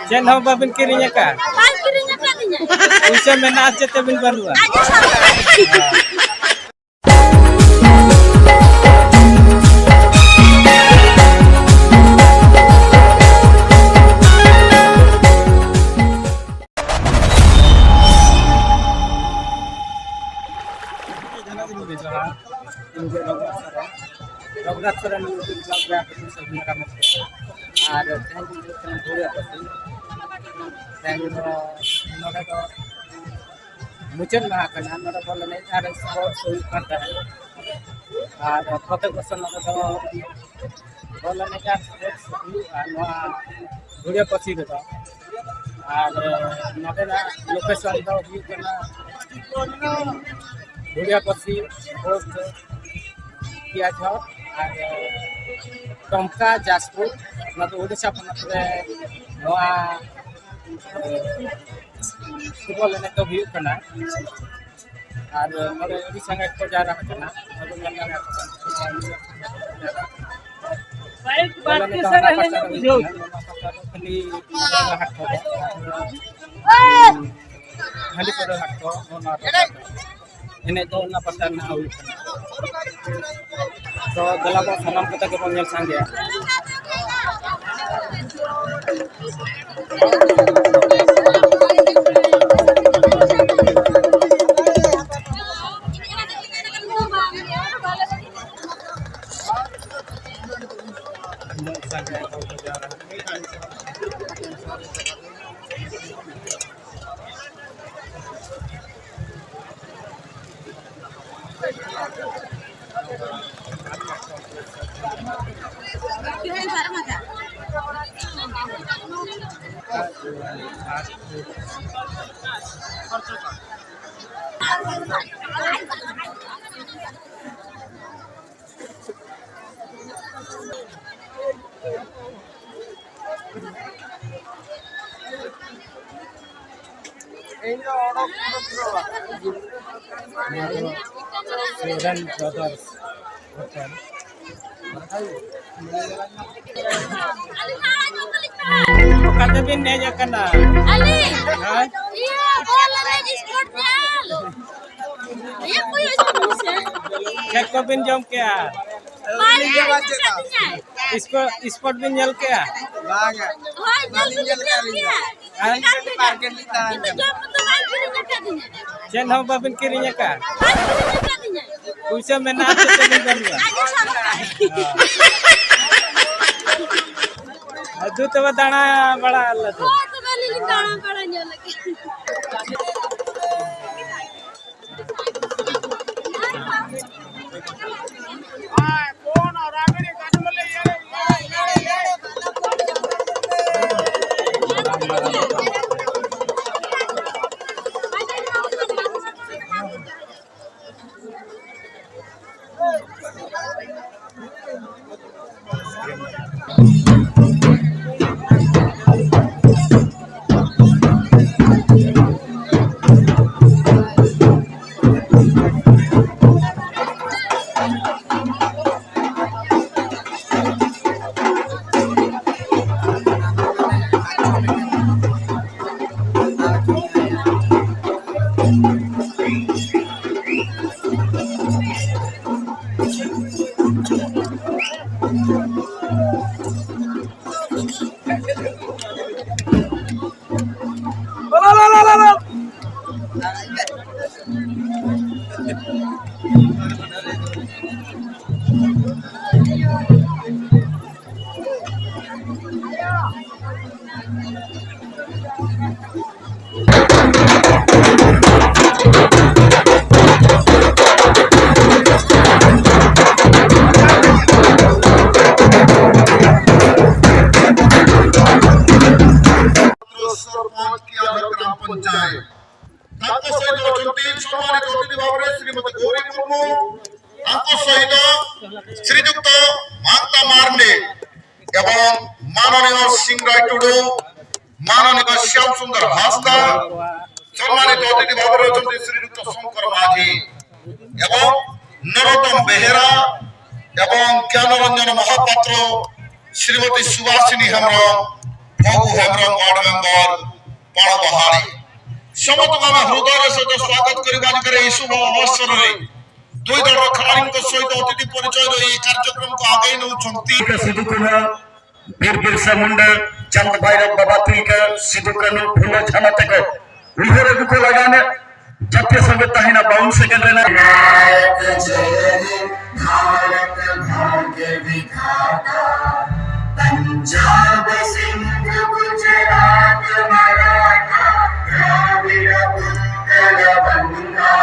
Jen hau babin kirinya ka? Usia mena aja tebin baru. Rogat sudah menunjuk belakang itu sebenarnya kamu ada yang dilakukan dulu apa sih? Yang mereka itu muncul lah kan, mereka kalau naik ada sport sulit kata, ada protek person mereka kalau naik ada sport sulit, anu dulu apa sih itu? Ada mereka lokasi itu juga dulu apa sih sport किया जाओ टमका जासपुर मतलब ओडिशा पनतरे नवा football ने तो भी करना और नरे ओडिशा का को जा रहा है ना अब मेला बाइक बात के सर है जो खाली हाथ को खाली पर हाथ को ini itu na pasar na awi so dalam salam kita ke panggil sangge Seven Brothers Hotel. Kata bin aja kena. Ali. Iya, bola lagi sportnya lo. Iya, punya solusi. Kek ko bin jom kya? इसको spot भी जल के chain हम bobbin किरिnya का उसे में ना तो नहीं बनवा अदु तो दाना बड़ा अल्लाह तो दाना बड़ा जल के श्रीजुक्त मांगता मारने एवं माननीय सिंगराय टुडू माननीय श्याम सुंदर हासदा सम्मानित अतिथि भाव रही श्रीजुक्त शंकर माझी एवं नरोत्तम बेहेरा এবং জ্ঞানরঞ্জন মহাপাত্র, শ্রীমতী সুভাষিনী হেমব্রম, ভগু হেমব্রম ওয়ার্ড মেম্বর পাড়বাহাড়ি ସମସ୍ତଙ୍କୁ ଆମେ ହୃଦୟର ସହିତ ସ୍ୱାଗତ କରିବା ଆଜିକାର ଏହି ଶୁଭ ଅବସରରେ ଦୁଇ ଦଳର ଖେଳାଳିଙ୍କ ସହିତ ଅତିଥି ପରିଚୟର ଏହି କାର୍ଯ୍ୟକ୍ରମକୁ ଆଗେଇ ନେଉଛନ୍ତି। सिद्धू कुमार वीर बिरसा मुंडा चंद भैरव बाबा तिलका सिद्धू कानू फूलो झाना तक उन्होंने को लगाने जातीय संगीत हिना 52 सेकंड लेना नायक जय हे भारत भाग्य विधाता पंजाब सिंध गुजरात मराठा द्राविड़ उत्कल गंगा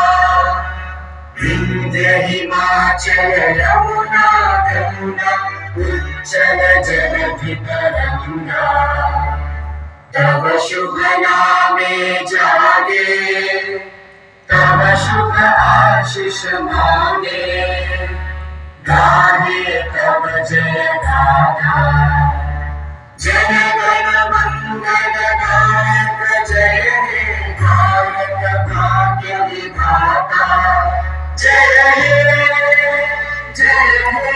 विंध्य हिमाचल यमुना गंगा उच्चल जलधि तरंगा तव शुभ नामे जागे तव शुभ आशीष मांगे गाहे तव जय गाथा जन गण मंगल नायक जय हे भारत भाग्य विधाता जय हे जय हे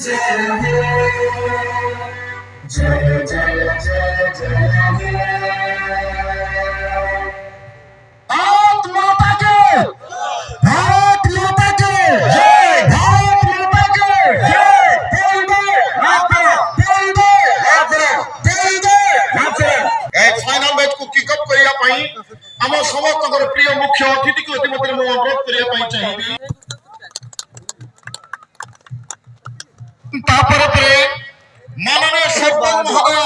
जय हे जय जय जय जय हे भारत माता की भारत माता की जय भारत माता की जय वंदे मातरम वंदे मातरम वंदे मातरम এই ফাইনাল ম্যাচକୁ কিক ଅଫ୍ କରିବା ପାଇଁ ଆମ ସମସ୍ତଙ୍କର ପ୍ରିୟ ମୁଖ୍ୟ ଅତିଥିକୁ ଇତିମଧ୍ୟରେ ମୁଁ ଅନୁରୋଧ କରିବା ପାଇଁ ଚାହିଁବି। ତାପରେ ପରେ ମାନନୀୟ ସରପଞ୍ଚ ମହୋଦୟ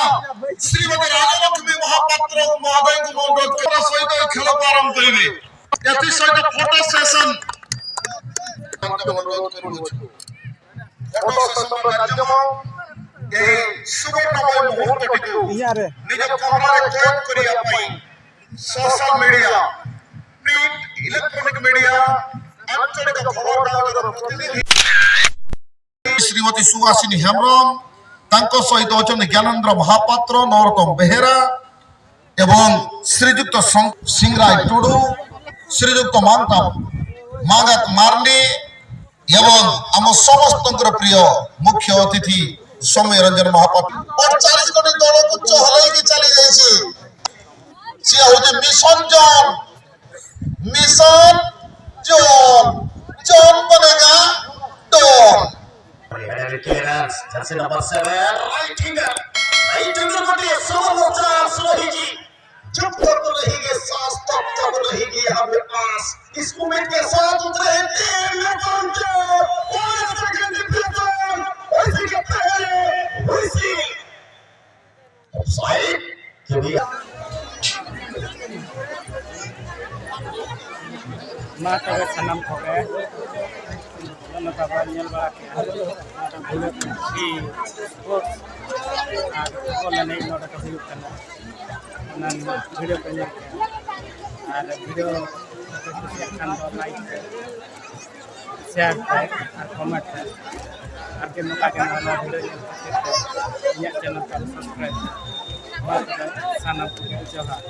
ଶ୍ରୀମତୀ ରାଜଲକ୍ଷ୍ମୀ ମହାପାତ୍ର ମହୋଦୟଙ୍କୁ ମୁଁ ଅନୁରୋଧ କରିବା ସହିତ ଏହି ଖେଳକୁ ଆରମ୍ଭ କରିବେ। ଏଥିସହିତ ଫଟୋ ସେସନ୍ ଅନୁରୋଧ କରୁଅଛୁ। ଫଟୋ ସେସନ୍ର କାର୍ଯ୍ୟକ୍ରମ ଏହି ସୁବର୍ଣ୍ଣମୟ ମୁହୂର୍ତ୍ତଟିକୁ ନିଜ କମଳରେ କଏଦ କରିବା ପାଇଁ social media print electronic media आंचलिक खबरकागजर प्रतिनिधि श्रीमती सुभाषिनी हेम्ब्रम तांको सहित अछन ज्ञानेन्द्र महापात्र नरोत्तम बेहेरा एवं श्रीयुक्त सिंगराय टुडू श्रीयुक्त मांगत मार्नी एवं आम समस्त प्रिय मुख्य अतिथि सौम्य रंजन महापात्र 48 कोटी दल उच्च हलैकी चली जाइए मिशन जोन जोन बनेगा डॉन जर्सी नंबर 7 राइट फिंगर को दिए सोलो चांस रहेगी जब तक रहेगी सांस तब तक रहेगी हमें आस इस उम्मीद के साथ उतरे टीम में पहुंचे 5 सेकंड डिफेंस वैसे के पहले वैसे ऑफसाइड के भी मा तबे सनम कोगे नता बानियल बड़ा के भूले की स्पोर्ट्स बोले नहीं नोट का हुई करना नन वीडियो पे और वीडियो खान दो लाइक शेयर और कमेंट और के मौका के ना वीडियो ये चैनल का सब्सक्राइब बात सनम को जोहार